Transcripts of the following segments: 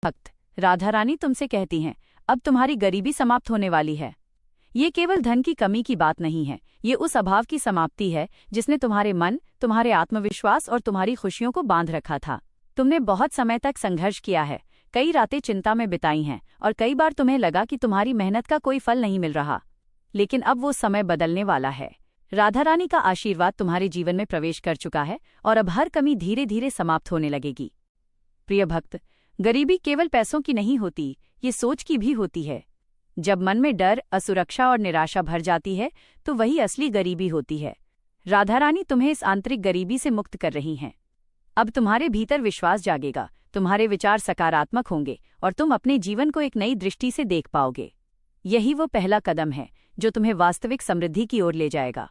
भक्त, राधा रानी तुमसे कहती हैं, अब तुम्हारी गरीबी समाप्त होने वाली है। ये केवल धन की कमी की बात नहीं है, ये उस अभाव की समाप्ति है जिसने तुम्हारे मन, तुम्हारे आत्मविश्वास और तुम्हारी खुशियों को बांध रखा था। तुमने बहुत समय तक संघर्ष किया है, कई रातें चिंता में बिताई हैं और कई बार तुम्हें लगा कि तुम्हारी मेहनत का कोई फल नहीं मिल रहा। लेकिन अब वो समय बदलने वाला है। राधा रानी का आशीर्वाद तुम्हारे जीवन में प्रवेश कर चुका है और अब हर कमी धीरे धीरे समाप्त होने लगेगी। प्रिय भक्त, गरीबी केवल पैसों की नहीं होती, ये सोच की भी होती है। जब मन में डर, असुरक्षा और निराशा भर जाती है तो वही असली गरीबी होती है। राधा रानी तुम्हें इस आंतरिक गरीबी से मुक्त कर रही हैं। अब तुम्हारे भीतर विश्वास जागेगा, तुम्हारे विचार सकारात्मक होंगे और तुम अपने जीवन को एक नई दृष्टि से देख पाओगे। यही वो पहला कदम है जो तुम्हें वास्तविक समृद्धि की ओर ले जाएगा।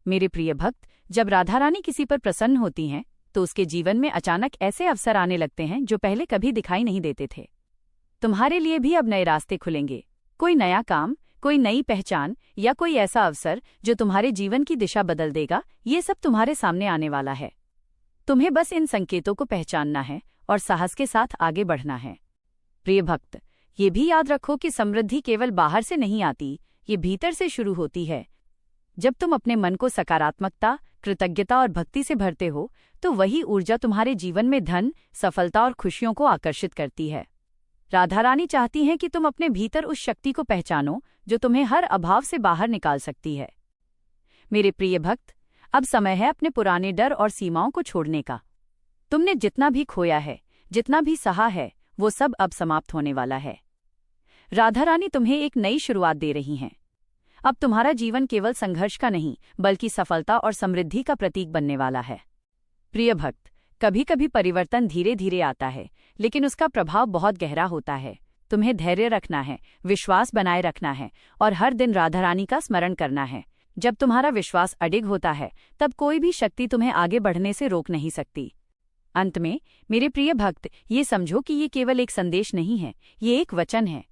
मेरे प्रिय भक्त, जब राधा रानी किसी पर प्रसन्न होती हैं तो उसके जीवन में अचानक ऐसे अवसर आने लगते हैं जो पहले कभी दिखाई नहीं देते थे। तुम्हारे लिए भी अब नए रास्ते खुलेंगे। कोई नया काम, कोई नई पहचान या कोई ऐसा अवसर जो तुम्हारे जीवन की दिशा बदल देगा, ये सब तुम्हारे सामने आने वाला है। तुम्हें बस इन संकेतों को पहचानना है और साहस के साथ आगे बढ़ना है। प्रिय भक्त, ये भी याद रखो कि समृद्धि केवल बाहर से नहीं आती, ये भीतर से शुरू होती है। जब तुम अपने मन को सकारात्मकता, कृतज्ञता और भक्ति से भरते हो तो वही ऊर्जा तुम्हारे जीवन में धन, सफलता और खुशियों को आकर्षित करती है। राधा रानी चाहती हैं कि तुम अपने भीतर उस शक्ति को पहचानो जो तुम्हें हर अभाव से बाहर निकाल सकती है। मेरे प्रिय भक्त, अब समय है अपने पुराने डर और सीमाओं को छोड़ने का। तुमने जितना भी खोया है, जितना भी सहा है, वो सब अब समाप्त होने वाला है। राधा रानी तुम्हें एक नई शुरुआत दे रही हैं। अब तुम्हारा जीवन केवल संघर्ष का नहीं बल्कि सफलता और समृद्धि का प्रतीक बनने वाला है। प्रिय भक्त, कभी कभी परिवर्तन धीरे धीरे आता है लेकिन उसका प्रभाव बहुत गहरा होता है। तुम्हें धैर्य रखना है, विश्वास बनाए रखना है और हर दिन राधा रानी का स्मरण करना है। जब तुम्हारा विश्वास अडिग होता है तब कोई भी शक्ति तुम्हें आगे बढ़ने से रोक नहीं सकती। अंत में मेरे प्रिय भक्त, ये समझो कि ये केवल एक संदेश नहीं है, ये एक वचन है।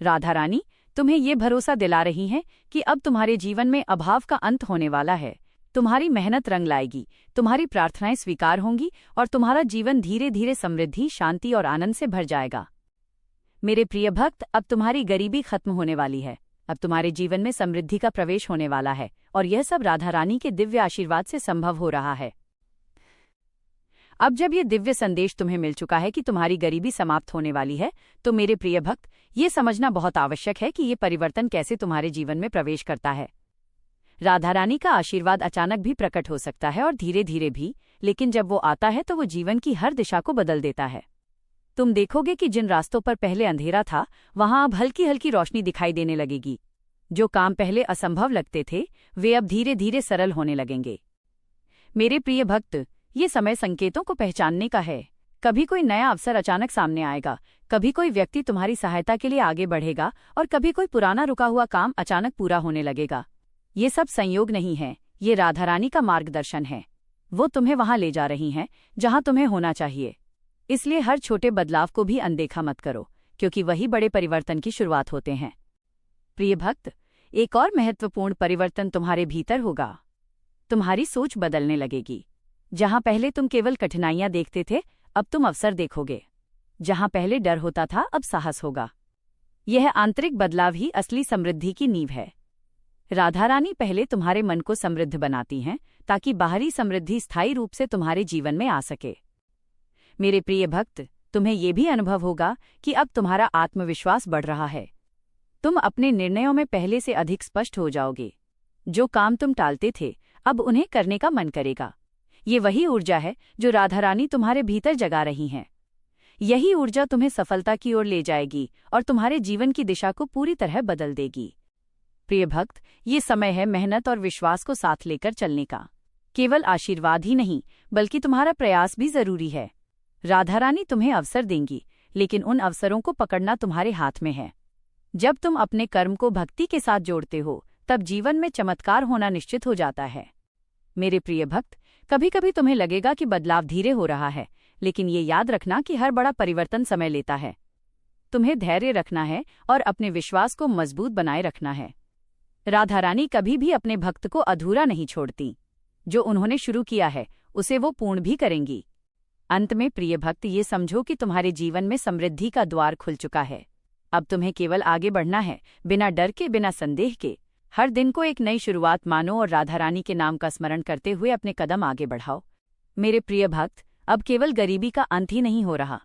राधा रानी तुम्हें ये भरोसा दिला रही हैं कि अब तुम्हारे जीवन में अभाव का अंत होने वाला है। तुम्हारी मेहनत रंग लाएगी, तुम्हारी प्रार्थनाएं स्वीकार होंगी और तुम्हारा जीवन धीरे धीरे समृद्धि, शांति और आनंद से भर जाएगा। मेरे प्रिय भक्त, अब तुम्हारी गरीबी खत्म होने वाली है। अब तुम्हारे जीवन में समृद्धि का प्रवेश होने वाला है और यह सब राधा रानी के दिव्य आशीर्वाद से संभव हो रहा है। अब जब ये दिव्य संदेश तुम्हें मिल चुका है कि तुम्हारी गरीबी समाप्त होने वाली है, तो मेरे प्रिय भक्त, ये समझना बहुत आवश्यक है कि ये परिवर्तन कैसे तुम्हारे जीवन में प्रवेश करता है। राधा रानी का आशीर्वाद अचानक भी प्रकट हो सकता है और धीरे धीरे भी, लेकिन जब वो आता है तो वो जीवन की हर दिशा को बदल देता है। तुम देखोगे कि जिन रास्तों पर पहले अंधेरा था, वहां अब हल्की हल्की रोशनी दिखाई देने लगेगी। जो काम पहले असंभव लगते थे, वे अब धीरे धीरे सरल होने लगेंगे। मेरे प्रिय भक्त, ये समय संकेतों को पहचानने का है। कभी कोई नया अवसर अचानक सामने आएगा, कभी कोई व्यक्ति तुम्हारी सहायता के लिए आगे बढ़ेगा और कभी कोई पुराना रुका हुआ काम अचानक पूरा होने लगेगा। ये सब संयोग नहीं है, ये राधा रानी का मार्गदर्शन है। वो तुम्हें वहां ले जा रही हैं जहां तुम्हें होना चाहिए। इसलिए हर छोटे बदलाव को भी अनदेखा मत करो, क्योंकि वही बड़े परिवर्तन की शुरुआत होते हैं। प्रिय भक्त, एक और महत्वपूर्ण परिवर्तन तुम्हारे भीतर होगा। तुम्हारी सोच बदलने लगेगी। जहां पहले तुम केवल कठिनाइयां देखते थे, अब तुम अवसर देखोगे। जहां पहले डर होता था, अब साहस होगा। यह आंतरिक बदलाव ही असली समृद्धि की नींव है। राधा रानी पहले तुम्हारे मन को समृद्ध बनाती हैं ताकि बाहरी समृद्धि स्थायी रूप से तुम्हारे जीवन में आ सके। मेरे प्रिय भक्त, तुम्हें यह भी अनुभव होगा कि अब तुम्हारा आत्मविश्वास बढ़ रहा है। तुम अपने निर्णयों में पहले से अधिक स्पष्ट हो जाओगे। जो काम तुम टालते थे, अब उन्हें करने का मन करेगा। ये वही ऊर्जा है जो राधा रानी तुम्हारे भीतर जगा रही हैं। यही ऊर्जा तुम्हें सफलता की ओर ले जाएगी और तुम्हारे जीवन की दिशा को पूरी तरह बदल देगी। प्रिय भक्त, ये समय है मेहनत और विश्वास को साथ लेकर चलने का। केवल आशीर्वाद ही नहीं, बल्कि तुम्हारा प्रयास भी जरूरी है। राधा रानी तुम्हें अवसर देंगी, लेकिन उन अवसरों को पकड़ना तुम्हारे हाथ में है। जब तुम अपने कर्म को भक्ति के साथ जोड़ते हो, तब जीवन में चमत्कार होना निश्चित हो जाता है। मेरे प्रिय भक्त, कभी कभी तुम्हें लगेगा कि बदलाव धीरे हो रहा है, लेकिन ये याद रखना कि हर बड़ा परिवर्तन समय लेता है। तुम्हें धैर्य रखना है और अपने विश्वास को मजबूत बनाए रखना है। राधा रानी कभी भी अपने भक्त को अधूरा नहीं छोड़ती। जो उन्होंने शुरू किया है, उसे वो पूर्ण भी करेंगी। अंत में प्रिय भक्त, ये समझो कि तुम्हारे जीवन में समृद्धि का द्वार खुल चुका है। अब तुम्हें केवल आगे बढ़ना है, बिना डर के, बिना संदेह के। हर दिन को एक नई शुरुआत मानो और राधा रानी के नाम का स्मरण करते हुए अपने कदम आगे बढ़ाओ। मेरे प्रिय भक्त, अब केवल गरीबी का अंत ही नहीं हो रहा,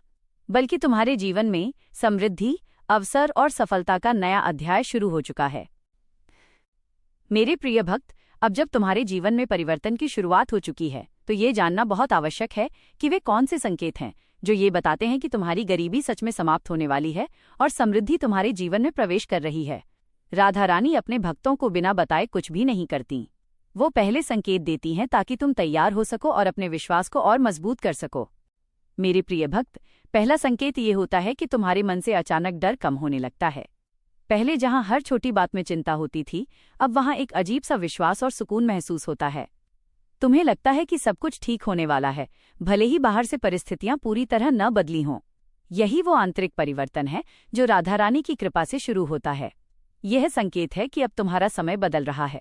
बल्कि तुम्हारे जीवन में समृद्धि, अवसर और सफलता का नया अध्याय शुरू हो चुका है। मेरे प्रिय भक्त, अब जब तुम्हारे जीवन में परिवर्तन की शुरुआत हो चुकी है, तो ये जानना बहुत आवश्यक है कि वे कौन से संकेत हैं जो ये बताते हैं कि तुम्हारी गरीबी सच में समाप्त होने वाली है और समृद्धि तुम्हारे जीवन में प्रवेश कर रही है। राधा रानी अपने भक्तों को बिना बताए कुछ भी नहीं करती। वो पहले संकेत देती हैं ताकि तुम तैयार हो सको और अपने विश्वास को और मजबूत कर सको। मेरे प्रिय भक्त, पहला संकेत ये होता है कि तुम्हारे मन से अचानक डर कम होने लगता है। पहले जहां हर छोटी बात में चिंता होती थी, अब वहां एक अजीब सा विश्वास और सुकून महसूस होता है। तुम्हें लगता है कि सब कुछ ठीक होने वाला है, भले ही बाहर से परिस्थितियां पूरी तरह न बदली हों। यही वो आंतरिक परिवर्तन है जो राधा रानी की कृपा से शुरू होता है। यह संकेत है कि अब तुम्हारा समय बदल रहा है।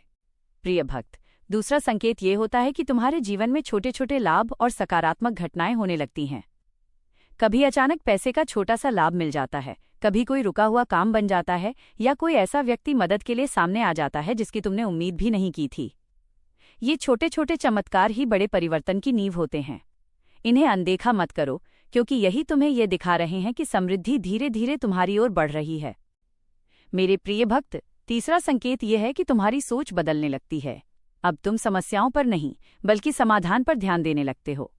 प्रिय भक्त, दूसरा संकेत ये होता है कि तुम्हारे जीवन में छोटे छोटे लाभ और सकारात्मक घटनाएं होने लगती हैं। कभी अचानक पैसे का छोटा सा लाभ मिल जाता है, कभी कोई रुका हुआ काम बन जाता है, या कोई ऐसा व्यक्ति मदद के लिए सामने आ जाता है जिसकी तुमने उम्मीद भी नहीं की थी। ये छोटे छोटे चमत्कार ही बड़े परिवर्तन की नींव होते हैं। इन्हें अनदेखा मत करो, क्योंकि यही तुम्हें ये दिखा रहे हैं कि समृद्धि धीरे धीरे तुम्हारी ओर बढ़ रही है। मेरे प्रिय भक्त, तीसरा संकेत यह है कि तुम्हारी सोच बदलने लगती है। अब तुम समस्याओं पर नहीं, बल्कि समाधान पर ध्यान देने लगते हो।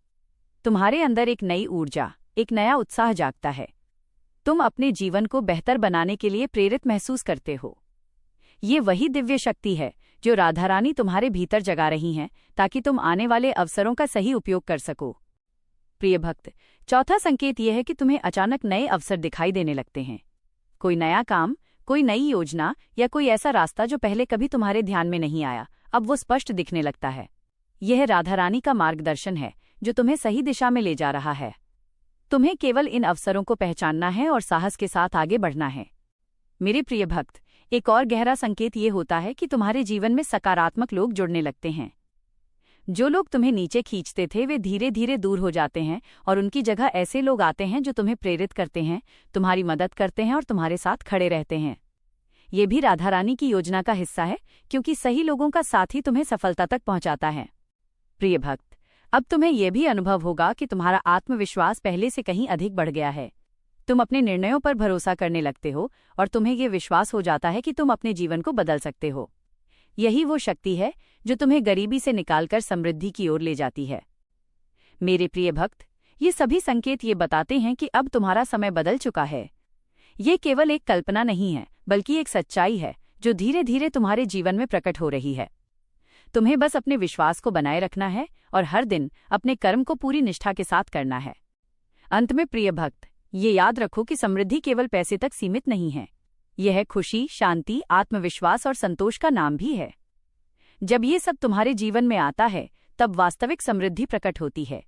तुम्हारे अंदर एक नई ऊर्जा, एक नया उत्साह जागता है। तुम अपने जीवन को बेहतर बनाने के लिए प्रेरित महसूस करते हो। ये वही दिव्य शक्ति है जो राधा रानी तुम्हारे भीतर जगा रही हैं, ताकि तुम आने वाले अवसरों का सही उपयोग कर सको। प्रिय भक्त, चौथा संकेत यह है कि तुम्हें अचानक नए अवसर दिखाई देने लगते हैं। कोई नया काम, कोई नई योजना या कोई ऐसा रास्ता जो पहले कभी तुम्हारे ध्यान में नहीं आया, अब वो स्पष्ट दिखने लगता है। यह राधा रानी का मार्गदर्शन है जो तुम्हें सही दिशा में ले जा रहा है। तुम्हें केवल इन अवसरों को पहचानना है और साहस के साथ आगे बढ़ना है। मेरे प्रिय भक्त, एक और गहरा संकेत ये होता है कि तुम्हारे जीवन में सकारात्मक लोग जुड़ने लगते हैं। जो लोग तुम्हें नीचे खींचते थे, वे धीरे धीरे दूर हो जाते हैं और उनकी जगह ऐसे लोग आते हैं जो तुम्हें प्रेरित करते हैं, तुम्हारी मदद करते हैं और तुम्हारे साथ खड़े रहते हैं। ये भी राधा रानी की योजना का हिस्सा है, क्योंकि सही लोगों का साथ ही तुम्हें सफलता तक पहुंचाता है। प्रिय भक्त, अब तुम्हें यह भी अनुभव होगा कि तुम्हारा आत्मविश्वास पहले से कहीं अधिक बढ़ गया है। तुम अपने निर्णयों पर भरोसा करने लगते हो और तुम्हें यह विश्वास हो जाता है कि तुम अपने जीवन को बदल सकते हो। यही वो शक्ति है जो तुम्हें गरीबी से निकालकर समृद्धि की ओर ले जाती है। मेरे प्रिय भक्त, ये सभी संकेत ये बताते हैं कि अब तुम्हारा समय बदल चुका है। ये केवल एक कल्पना नहीं है, बल्कि एक सच्चाई है जो धीरे धीरे तुम्हारे जीवन में प्रकट हो रही है। तुम्हें बस अपने विश्वास को बनाए रखना है और हर दिन अपने कर्म को पूरी निष्ठा के साथ करना है। अंत में प्रिय भक्त, ये याद रखो कि समृद्धि केवल पैसे तक सीमित नहीं है। यह खुशी, शांति, आत्मविश्वास और संतोष का नाम भी है। जब ये सब तुम्हारे जीवन में आता है, तब वास्तविक समृद्धि प्रकट होती है,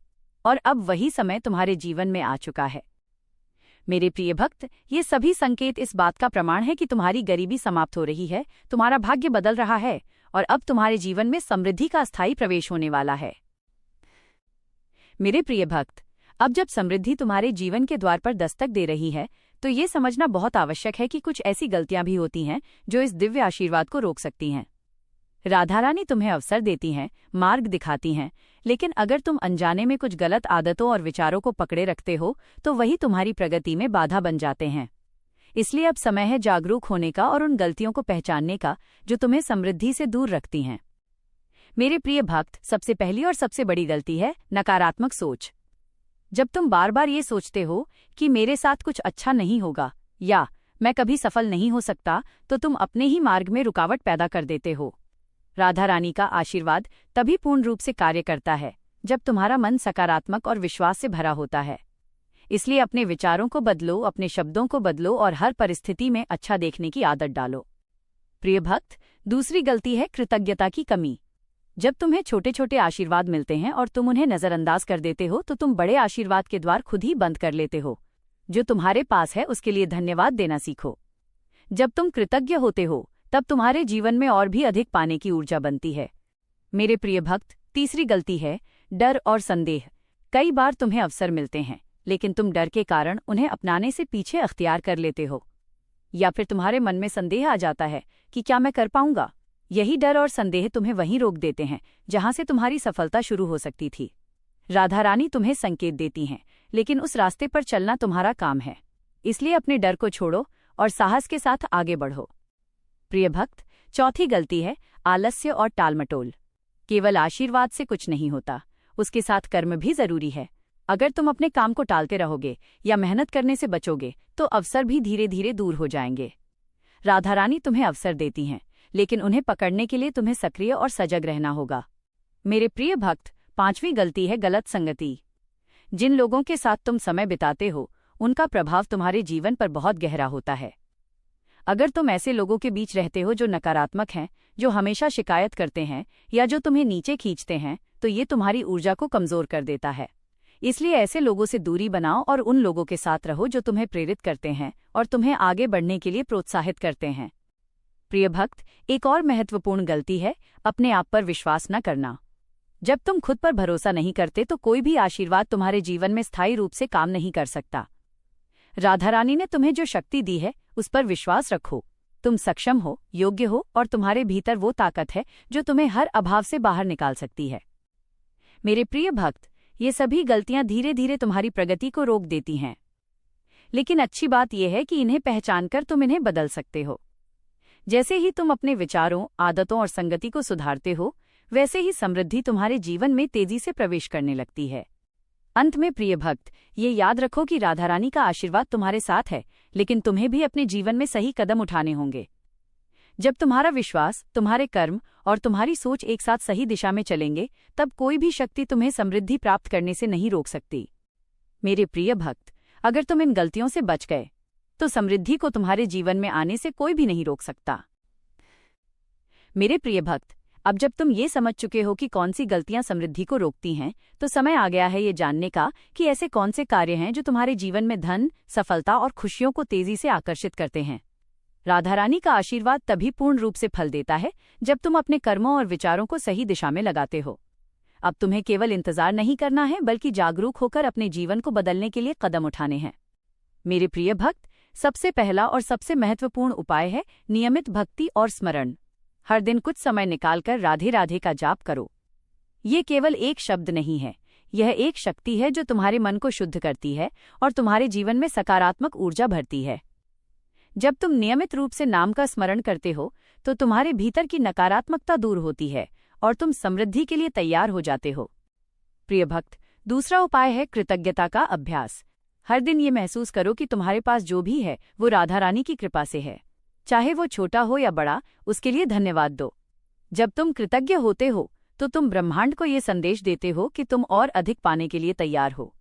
और अब वही समय तुम्हारे जीवन में आ चुका है। मेरे प्रिय भक्त, ये सभी संकेत इस बात का प्रमाण है कि तुम्हारी गरीबी समाप्त हो रही है, तुम्हारा भाग्य बदल रहा है और अब तुम्हारे जीवन में समृद्धि का स्थायी प्रवेश होने वाला है। मेरे प्रिय भक्त, अब जब समृद्धि तुम्हारे जीवन के द्वार पर दस्तक दे रही है, तो ये समझना बहुत आवश्यक है कि कुछ ऐसी गलतियां भी होती हैं जो इस दिव्य आशीर्वाद को रोक सकती हैं। राधा रानी तुम्हें अवसर देती हैं, मार्ग दिखाती हैं, लेकिन अगर तुम अनजाने में कुछ गलत आदतों और विचारों को पकड़े रखते हो, तो वही तुम्हारी प्रगति में बाधा बन जाते हैं। इसलिए अब समय है जागरूक होने का और उन गलतियों को पहचानने का जो तुम्हें समृद्धि से दूर रखती हैं। मेरे प्रिय भक्त, सबसे पहली और सबसे बड़ी गलती है नकारात्मक सोच। जब तुम बार बार ये सोचते हो कि मेरे साथ कुछ अच्छा नहीं होगा या मैं कभी सफल नहीं हो सकता, तो तुम अपने ही मार्ग में रुकावट पैदा कर देते हो। राधा रानी का आशीर्वाद तभी पूर्ण रूप से कार्य करता है जब तुम्हारा मन सकारात्मक और विश्वास से भरा होता है। इसलिए अपने विचारों को बदलो, अपने शब्दों को बदलो और हर परिस्थिति में अच्छा देखने की आदत डालो। प्रिय भक्त, दूसरी गलती है कृतज्ञता की कमी। जब तुम्हें छोटे छोटे आशीर्वाद मिलते हैं और तुम उन्हें नजरअंदाज कर देते हो, तो तुम बड़े आशीर्वाद के द्वार खुद ही बंद कर लेते हो। जो तुम्हारे पास है उसके लिए धन्यवाद देना सीखो। जब तुम कृतज्ञ होते हो, तब तुम्हारे जीवन में और भी अधिक पाने की ऊर्जा बनती है। मेरे प्रिय भक्त, तीसरी गलती है डर और संदेह। कई बार तुम्हें अवसर मिलते हैं, लेकिन तुम डर के कारण उन्हें अपनाने से पीछे अख्तियार कर लेते हो। या फिर तुम्हारे मन में संदेह आ जाता है कि क्या मैं कर पाऊंगा। यही डर और संदेह तुम्हें वहीं रोक देते हैं जहां से तुम्हारी सफलता शुरू हो सकती थी। राधा रानी तुम्हें संकेत देती हैं, लेकिन उस रास्ते पर चलना तुम्हारा काम है। इसलिए अपने डर को छोड़ो और साहस के साथ आगे बढ़ो। प्रिय भक्त, चौथी गलती है आलस्य और टालमटोल। केवल आशीर्वाद से कुछ नहीं होता, उसके साथ कर्म भी जरूरी है। अगर तुम अपने काम को टालते रहोगे या मेहनत करने से बचोगे तो अवसर भी धीरे धीरे दूर हो जाएंगे। राधा रानी तुम्हें अवसर देती हैं, लेकिन उन्हें पकड़ने के लिए तुम्हें सक्रिय और सजग रहना होगा। मेरे प्रिय भक्त, पांचवी गलती है गलत संगति। जिन लोगों के साथ तुम समय बिताते हो उनका प्रभाव तुम्हारे जीवन पर बहुत गहरा होता है। अगर तुम ऐसे लोगों के बीच रहते हो जो नकारात्मक हैं, जो हमेशा शिकायत करते हैं या जो तुम्हें नीचे खींचते हैं, तो ये तुम्हारी ऊर्जा को कमजोर कर देता है। इसलिए ऐसे लोगों से दूरी बनाओ और उन लोगों के साथ रहो जो तुम्हें प्रेरित करते हैं और तुम्हें आगे बढ़ने के लिए प्रोत्साहित करते हैं। प्रिय भक्त, एक और महत्वपूर्ण गलती है अपने आप पर विश्वास न करना। जब तुम खुद पर भरोसा नहीं करते तो कोई भी आशीर्वाद तुम्हारे जीवन में स्थायी रूप से काम नहीं कर सकता। राधा रानी ने तुम्हें जो शक्ति दी है उस पर विश्वास रखो। तुम सक्षम हो, योग्य हो और तुम्हारे भीतर वो ताकत है जो तुम्हें हर अभाव से बाहर निकाल सकती है। मेरे प्रिय भक्त, ये सभी गलतियां धीरे धीरे तुम्हारी प्रगति को रोक देती हैं, लेकिन अच्छी बात यह है कि इन्हें पहचानकर तुम इन्हें बदल सकते हो। जैसे ही तुम अपने विचारों, आदतों और संगति को सुधारते हो, वैसे ही समृद्धि तुम्हारे जीवन में तेजी से प्रवेश करने लगती है। अंत में प्रिय भक्त, ये याद रखो कि राधा रानी का आशीर्वाद तुम्हारे साथ है, लेकिन तुम्हें भी अपने जीवन में सही कदम उठाने होंगे। जब तुम्हारा विश्वास, तुम्हारे कर्म और तुम्हारी सोच एक साथ सही दिशा में चलेंगे, तब कोई भी शक्ति तुम्हें समृद्धि प्राप्त करने से नहीं रोक सकती। मेरे प्रिय भक्त, अगर तुम इन गलतियों से बच गए तो समृद्धि को तुम्हारे जीवन में आने से कोई भी नहीं रोक सकता। मेरे प्रिय भक्त, अब जब तुम ये समझ चुके हो कि कौन सी गलतियां समृद्धि को रोकती हैं, तो समय आ गया है ये जानने का कि ऐसे कौन से कार्य हैं जो तुम्हारे जीवन में धन, सफलता और खुशियों को तेजी से आकर्षित करते हैं। राधा रानी का आशीर्वाद तभी पूर्ण रूप से फल देता है जब तुम अपने कर्मों और विचारों को सही दिशा में लगाते हो। अब तुम्हें केवल इंतजार नहीं करना है, बल्कि जागरूक होकर अपने जीवन को बदलने के लिए कदम उठाने हैं। मेरे प्रिय भक्त, सबसे पहला और सबसे महत्वपूर्ण उपाय है नियमित भक्ति और स्मरण। हर दिन कुछ समय निकालकर राधे राधे का जाप करो। ये केवल एक शब्द नहीं है, यह एक शक्ति है जो तुम्हारे मन को शुद्ध करती है और तुम्हारे जीवन में सकारात्मक ऊर्जा भरती है। जब तुम नियमित रूप से नाम का स्मरण करते हो तो तुम्हारे भीतर की नकारात्मकता दूर होती है और तुम समृद्धि के लिए तैयार हो जाते हो। प्रिय भक्त, दूसरा उपाय है कृतज्ञता का अभ्यास। हर दिन ये महसूस करो कि तुम्हारे पास जो भी है वो राधा रानी की कृपा से है। चाहे वो छोटा हो या बड़ा, उसके लिए धन्यवाद दो। जब तुम कृतज्ञ होते हो तो तुम ब्रह्मांड को ये संदेश देते हो कि तुम और अधिक पाने के लिए तैयार हो।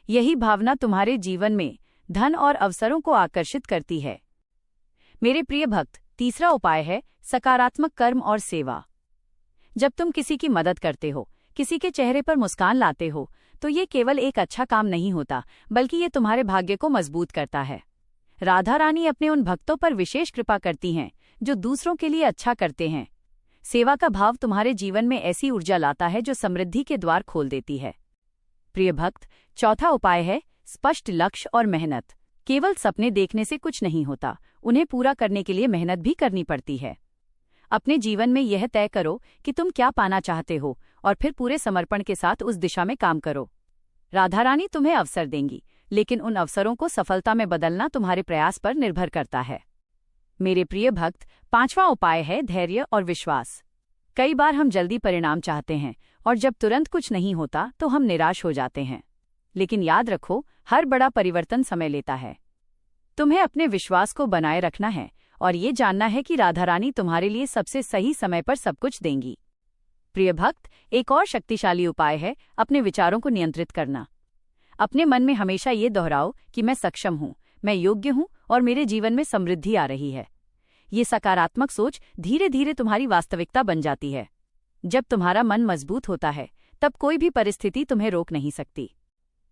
यही भावना तुम्हारे जीवन में धन और अवसरों को आकर्षित करती है। मेरे प्रिय भक्त, तीसरा उपाय है सकारात्मक कर्म और सेवा। जब तुम किसी की मदद करते हो, किसी के चेहरे पर मुस्कान लाते हो, तो ये केवल एक अच्छा काम नहीं होता, बल्कि ये तुम्हारे भाग्य को मजबूत करता है। राधा रानी अपने उन भक्तों पर विशेष कृपा करती हैं जो दूसरों के लिए अच्छा करते हैं। सेवा का भाव तुम्हारे जीवन में ऐसी ऊर्जा लाता है जो समृद्धि के द्वार खोल देती है। प्रिय भक्त, चौथा उपाय है स्पष्ट लक्ष्य और मेहनत। केवल सपने देखने से कुछ नहीं होता, उन्हें पूरा करने के लिए मेहनत भी करनी पड़ती है। अपने जीवन में यह तय करो कि तुम क्या पाना चाहते हो और फिर पूरे समर्पण के साथ उस दिशा में काम करो। राधा रानी तुम्हें अवसर देंगी, लेकिन उन अवसरों को सफलता में बदलना तुम्हारे प्रयास पर निर्भर करता है। मेरे प्रिय भक्त, पांचवा उपाय है धैर्य और विश्वास। कई बार हम जल्दी परिणाम चाहते हैं और जब तुरंत कुछ नहीं होता तो हम निराश हो जाते हैं। लेकिन याद रखो, हर बड़ा परिवर्तन समय लेता है। तुम्हें अपने विश्वास को बनाए रखना है और ये जानना है कि राधा रानी तुम्हारे लिए सबसे सही समय पर सब कुछ देंगी। प्रिय भक्त, एक और शक्तिशाली उपाय है अपने विचारों को नियंत्रित करना। अपने मन में हमेशा ये दोहराओ कि मैं सक्षम हूँ, मैं योग्य हूँ और मेरे जीवन में समृद्धि आ रही है। ये सकारात्मक सोच धीरे धीरे तुम्हारी वास्तविकता बन जाती है। जब तुम्हारा मन मजबूत होता है, तब कोई भी परिस्थिति तुम्हें रोक नहीं सकती।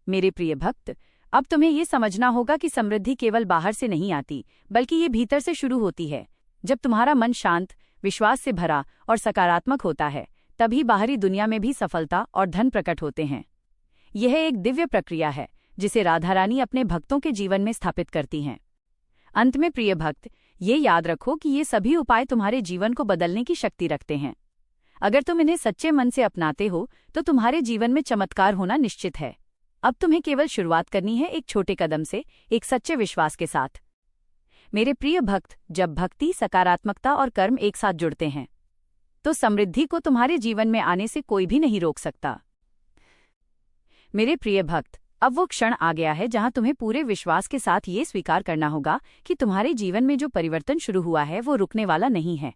मेरे प्रिय भक्त, अब तुम्हें ये समझना होगा कि समृद्धि केवल बाहर से नहीं आती, बल्कि ये भीतर से शुरू होती है। जब तुम्हारा मन शांत, विश्वास से भरा और सकारात्मक होता है, तभी बाहरी दुनिया में भी सफलता और धन प्रकट होते हैं। यह एक दिव्य प्रक्रिया है जिसे राधा रानी अपने भक्तों के जीवन में स्थापित करती हैं। अंत में प्रिय भक्त, ये याद रखो कि ये सभी उपाय तुम्हारे जीवन को बदलने की शक्ति रखते हैं। अगर तुम इन्हें सच्चे मन से अपनाते हो तो तुम्हारे जीवन में चमत्कार होना निश्चित है। अब तुम्हें केवल शुरुआत करनी है, एक छोटे कदम से, एक सच्चे विश्वास के साथ। मेरे प्रिय भक्त, जब भक्ति, सकारात्मकता और कर्म एक साथ जुड़ते हैं तो समृद्धि को तुम्हारे जीवन में आने से कोई भी नहीं रोक सकता। मेरे प्रिय भक्त, अब वो क्षण आ गया है जहां तुम्हें पूरे विश्वास के साथ ये स्वीकार करना होगा कि तुम्हारे जीवन में जो परिवर्तन शुरू हुआ है वो रुकने वाला नहीं है।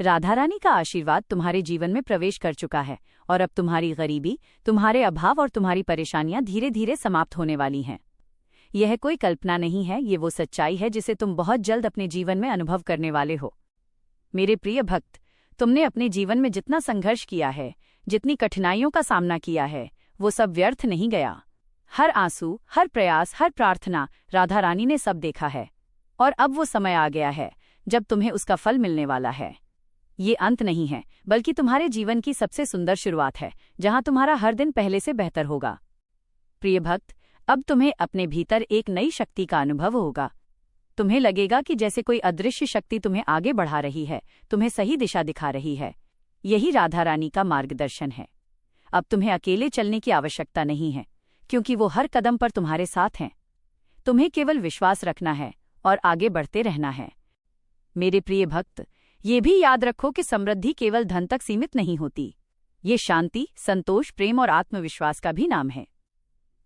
राधा रानी का आशीर्वाद तुम्हारे जीवन में प्रवेश कर चुका है और अब तुम्हारी गरीबी, तुम्हारे अभाव और तुम्हारी परेशानियां धीरे धीरे समाप्त होने वाली हैं। यह कोई कल्पना नहीं है, ये वो सच्चाई है जिसे तुम बहुत जल्द अपने जीवन में अनुभव करने वाले हो। मेरे प्रिय भक्त, तुमने अपने जीवन में जितना संघर्ष किया है, जितनी कठिनाइयों का सामना किया है, वो सब व्यर्थ नहीं गया। हर आंसू, हर प्रयास, हर प्रार्थना राधा रानी ने सब देखा है और अब वो समय आ गया है जब तुम्हें उसका फल मिलने वाला है। ये अंत नहीं है, बल्कि तुम्हारे जीवन की सबसे सुंदर शुरुआत है, जहां तुम्हारा हर दिन पहले से बेहतर होगा। प्रिय भक्त, अब तुम्हें अपने भीतर एक नई शक्ति का अनुभव होगा। तुम्हें लगेगा कि जैसे कोई अदृश्य शक्ति तुम्हें आगे बढ़ा रही है, तुम्हें सही दिशा दिखा रही है। यही राधा रानी का मार्गदर्शन है। अब तुम्हें अकेले चलने की आवश्यकता नहीं है, क्योंकि वो हर कदम पर तुम्हारे साथ हैं। तुम्हें केवल विश्वास रखना है और आगे बढ़ते रहना है। मेरे प्रिय भक्त, ये भी याद रखो कि समृद्धि केवल धन तक सीमित नहीं होती। ये शांति, संतोष, प्रेम और आत्मविश्वास का भी नाम है।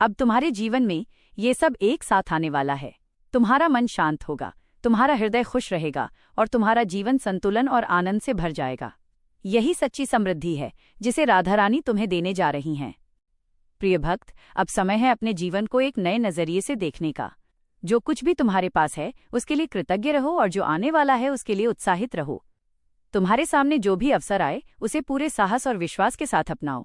अब तुम्हारे जीवन में ये सब एक साथ आने वाला है। तुम्हारा मन शांत होगा, तुम्हारा हृदय खुश रहेगा और तुम्हारा जीवन संतुलन और आनंद से भर जाएगा। यही सच्ची समृद्धि है जिसे राधा रानी तुम्हें देने जा रही हैं। प्रिय भक्त, अब समय है अपने जीवन को एक नए नजरिए से देखने का। जो कुछ भी तुम्हारे पास है उसके लिए कृतज्ञ रहो और जो आने वाला है उसके लिए उत्साहित रहो। तुम्हारे सामने जो भी अवसर आए उसे पूरे साहस और विश्वास के साथ अपनाओ।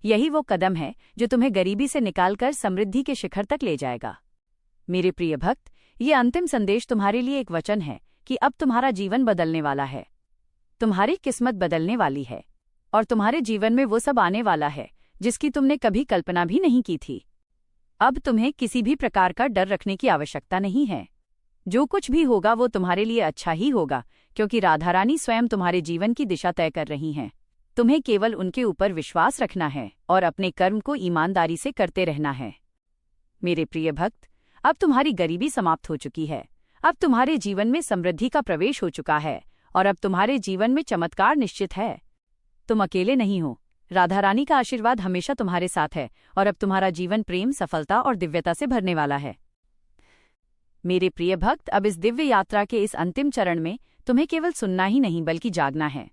यही वो कदम है जो तुम्हें गरीबी से निकालकर समृद्धि के शिखर तक ले जाएगा। मेरे प्रिय भक्त, ये अंतिम संदेश तुम्हारे लिए एक वचन है कि अब तुम्हारा जीवन बदलने वाला है। तुम्हारी किस्मत बदलने वाली है और तुम्हारे जीवन में वो सब आने वाला है जिसकी तुमने कभी कल्पना भी नहीं की थी। अब तुम्हें किसी भी प्रकार का डर रखने की आवश्यकता नहीं है। जो कुछ भी होगा वो तुम्हारे लिए अच्छा ही होगा, क्योंकि राधा रानी स्वयं तुम्हारे जीवन की दिशा तय कर रही हैं। तुम्हें केवल उनके ऊपर विश्वास रखना है और अपने कर्म को ईमानदारी से करते रहना है। मेरे प्रिय भक्त, अब तुम्हारी गरीबी समाप्त हो चुकी है। अब तुम्हारे जीवन में समृद्धि का प्रवेश हो चुका है और अब तुम्हारे जीवन में चमत्कार निश्चित है। तुम अकेले नहीं हो। राधा रानी का आशीर्वाद हमेशा तुम्हारे साथ है और अब तुम्हारा जीवन प्रेम, सफलता और दिव्यता से भरने वाला है। मेरे प्रिय भक्त, अब इस दिव्य यात्रा के इस अंतिम चरण में तुम्हें केवल सुनना ही नहीं बल्कि जागना है।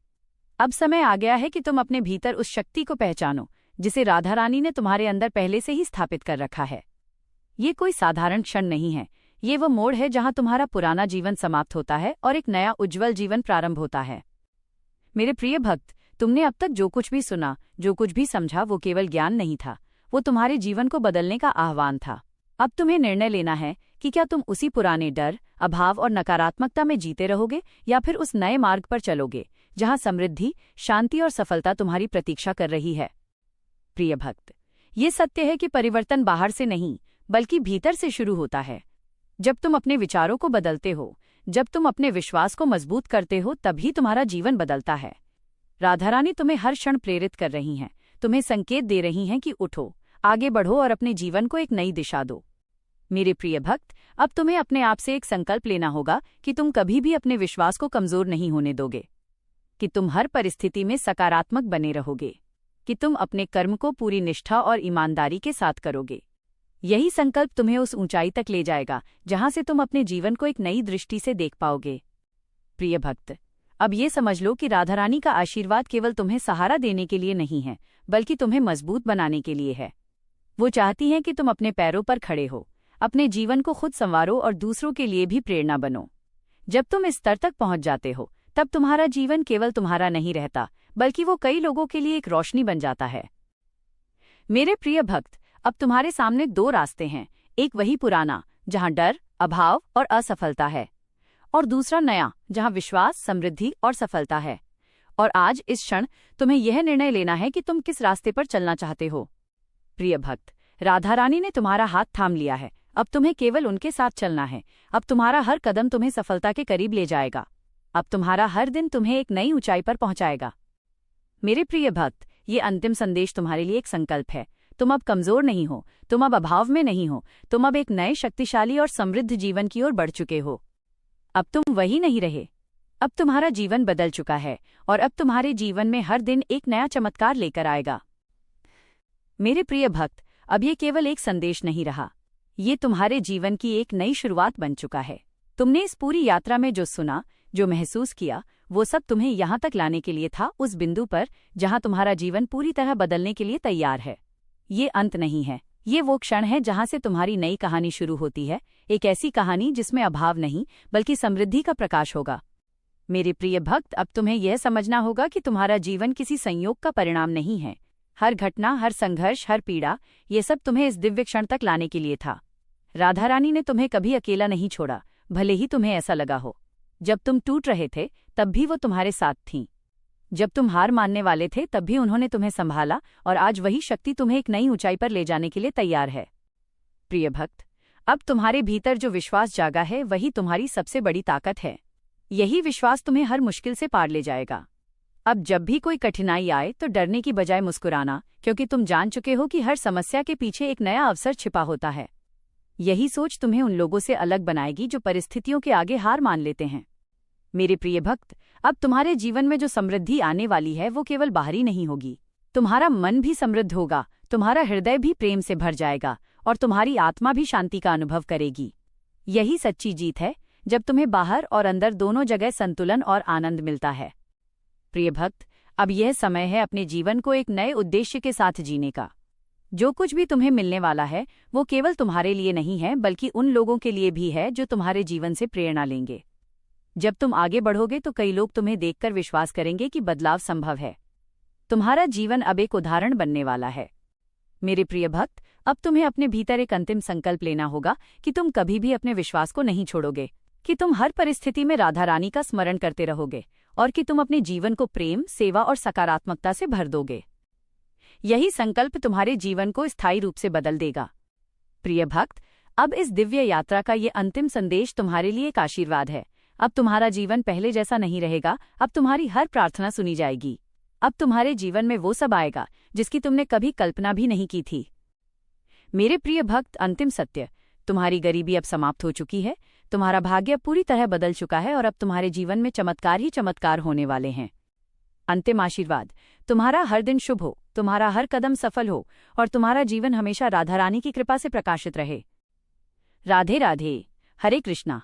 अब समय आ गया है कि तुम अपने भीतर उस शक्ति को पहचानो जिसे राधा रानी ने तुम्हारे अंदर पहले से ही स्थापित कर रखा है। ये कोई साधारण क्षण नहीं है, ये वो मोड़ है जहां तुम्हारा पुराना जीवन समाप्त होता है और एक नया उज्जवल जीवन प्रारंभ होता है। मेरे प्रिय भक्त, तुमने अब तक जो कुछ भी सुना, जो कुछ भी समझा, वो केवल ज्ञान नहीं था, वो तुम्हारे जीवन को बदलने का आह्वान था। अब तुम्हें निर्णय लेना है कि क्या तुम उसी पुराने डर, अभाव और नकारात्मकता में जीते रहोगे या फिर उस नए मार्ग पर चलोगे जहां समृद्धि, शांति और सफलता तुम्हारी प्रतीक्षा कर रही है। प्रिय भक्त, ये सत्य है कि परिवर्तन बाहर से नहीं बल्कि भीतर से शुरू होता है। जब तुम अपने विचारों को बदलते हो, जब तुम अपने विश्वास को मजबूत करते हो, तभी तुम्हारा जीवन बदलता है। राधा रानी तुम्हें हर क्षण प्रेरित कर रही हैं, तुम्हें संकेत दे रही हैं कि उठो, आगे बढ़ो और अपने जीवन को एक नई दिशा दो। मेरे प्रिय भक्त, अब तुम्हें अपने आप से एक संकल्प लेना होगा कि तुम कभी भी अपने विश्वास को कमजोर नहीं होने दोगे, कि तुम हर परिस्थिति में सकारात्मक बने रहोगे, कि तुम अपने कर्म को पूरी निष्ठा और ईमानदारी के साथ करोगे। यही संकल्प तुम्हें उस ऊंचाई तक ले जाएगा जहां से तुम अपने जीवन को एक नई दृष्टि से देख पाओगे। प्रिय भक्त, अब ये समझ लो कि राधा रानी का आशीर्वाद केवल तुम्हें सहारा देने के लिए नहीं है, बल्कि तुम्हें मजबूत बनाने के लिए है। वो चाहती हैं कि तुम अपने पैरों पर खड़े हो, अपने जीवन को खुद संवारो और दूसरों के लिए भी प्रेरणा बनो। जब तुम इस स्तर तक पहुंच जाते हो, तब तुम्हारा जीवन केवल तुम्हारा नहीं रहता, बल्कि वो कई लोगों के लिए एक रोशनी बन जाता है। मेरे प्रिय भक्त, अब तुम्हारे सामने दो रास्ते हैं, एक वही पुराना जहां डर, अभाव और असफलता है, और दूसरा नया जहां विश्वास, समृद्धि और सफलता है। और आज इस क्षण तुम्हें यह निर्णय लेना है कि तुम किस रास्ते पर चलना चाहते हो। प्रिय भक्त, राधा रानी ने तुम्हारा हाथ थाम लिया है, अब तुम्हें केवल उनके साथ चलना है। अब तुम्हारा हर कदम तुम्हें सफलता के करीब ले जाएगा। अब तुम्हारा हर दिन तुम्हें एक नई ऊंचाई पर पहुंचाएगा। मेरे प्रिय भक्त, ये अंतिम संदेश तुम्हारे लिए एक संकल्प है। तुम अब कमजोर नहीं हो, तुम अब अभाव में नहीं हो, तुम अब एक नए शक्तिशाली और समृद्ध जीवन की ओर बढ़ चुके हो। अब तुम वही नहीं रहे, अब तुम्हारा जीवन बदल चुका है और अब तुम्हारे जीवन में हर दिन एक नया चमत्कार लेकर आएगा। मेरे प्रिय भक्त, अब ये केवल एक संदेश नहीं रहा, ये तुम्हारे जीवन की एक नई शुरुआत बन चुका है। तुमने इस पूरी यात्रा में जो सुना, जो महसूस किया, वो सब तुम्हें यहाँ तक लाने के लिए था, उस बिंदु पर जहाँ तुम्हारा जीवन पूरी तरह बदलने के लिए तैयार है। ये अंत नहीं है, ये वो क्षण है जहाँ से तुम्हारी नई कहानी शुरू होती है, एक ऐसी कहानी जिसमें अभाव नहीं बल्कि समृद्धि का प्रकाश होगा। मेरे प्रिय भक्त, अब तुम्हें यह समझना होगा कि तुम्हारा जीवन किसी संयोग का परिणाम नहीं है। हर घटना, हर संघर्ष, हर पीड़ा, ये सब तुम्हें इस दिव्य क्षण तक लाने के लिए था। राधा रानी ने तुम्हें कभी अकेला नहीं छोड़ा, भले ही तुम्हें ऐसा लगा हो। जब तुम टूट रहे थे तब भी वो तुम्हारे साथ थीं। जब तुम हार मानने वाले थे तब भी उन्होंने तुम्हें संभाला, और आज वही शक्ति तुम्हें एक नई ऊंचाई पर ले जाने के लिए तैयार है। प्रिय भक्त, अब तुम्हारे भीतर जो विश्वास जागा है वही तुम्हारी सबसे बड़ी ताकत है। यही विश्वास तुम्हें हर मुश्किल से पार ले जाएगा। अब जब भी कोई कठिनाई आए तो डरने की बजाय मुस्कुराना, क्योंकि तुम जान चुके हो कि हर समस्या के पीछे एक नया अवसर छिपा होता है। यही सोच तुम्हें उन लोगों से अलग बनाएगी जो परिस्थितियों के आगे हार मान लेते हैं। मेरे प्रिय भक्त, अब तुम्हारे जीवन में जो समृद्धि आने वाली है वो केवल बाहरी नहीं होगी। तुम्हारा मन भी समृद्ध होगा, तुम्हारा हृदय भी प्रेम से भर जाएगा और तुम्हारी आत्मा भी शांति का अनुभव करेगी। यही सच्ची जीत है, जब तुम्हें बाहर और अंदर दोनों जगह संतुलन और आनंद मिलता है। प्रिय भक्त, अब यह समय है अपने जीवन को एक नए उद्देश्य के साथ जीने का। जो कुछ भी तुम्हें मिलने वाला है वो केवल तुम्हारे लिए नहीं है, बल्कि उन लोगों के लिए भी है जो तुम्हारे जीवन से प्रेरणा लेंगे। जब तुम आगे बढ़ोगे तो कई लोग तुम्हें देखकर विश्वास करेंगे कि बदलाव संभव है। तुम्हारा जीवन अब एक उदाहरण बनने वाला है। मेरे प्रिय भक्त, अब तुम्हें अपने भीतर एक अंतिम संकल्प लेना होगा कि तुम कभी भी अपने विश्वास को नहीं छोड़ोगे, कि तुम हर परिस्थिति में राधा रानी का स्मरण करते रहोगे और कि तुम अपने जीवन को प्रेम, सेवा और सकारात्मकता से भर दोगे। यही संकल्प तुम्हारे जीवन को स्थायी रूप से बदल देगा। प्रिय भक्त, अब इस दिव्य यात्रा का ये अंतिम संदेश तुम्हारे लिए एक आशीर्वाद है। अब तुम्हारा जीवन पहले जैसा नहीं रहेगा, अब तुम्हारी हर प्रार्थना सुनी जाएगी। अब तुम्हारे जीवन में वो सब आएगा जिसकी तुमने कभी कल्पना भी नहीं की थी। मेरे प्रिय भक्त, अंतिम सत्य, तुम्हारी गरीबी अब समाप्त हो चुकी है, तुम्हारा भाग्य पूरी तरह बदल चुका है और अब तुम्हारे जीवन में चमत्कार ही चमत्कार होने वाले हैं। अंतिम आशीर्वाद, तुम्हारा हर दिन शुभ हो, तुम्हारा हर कदम सफल हो और तुम्हारा जीवन हमेशा राधा रानी की कृपा से प्रकाशित रहे। राधे राधे। हरे कृष्णा।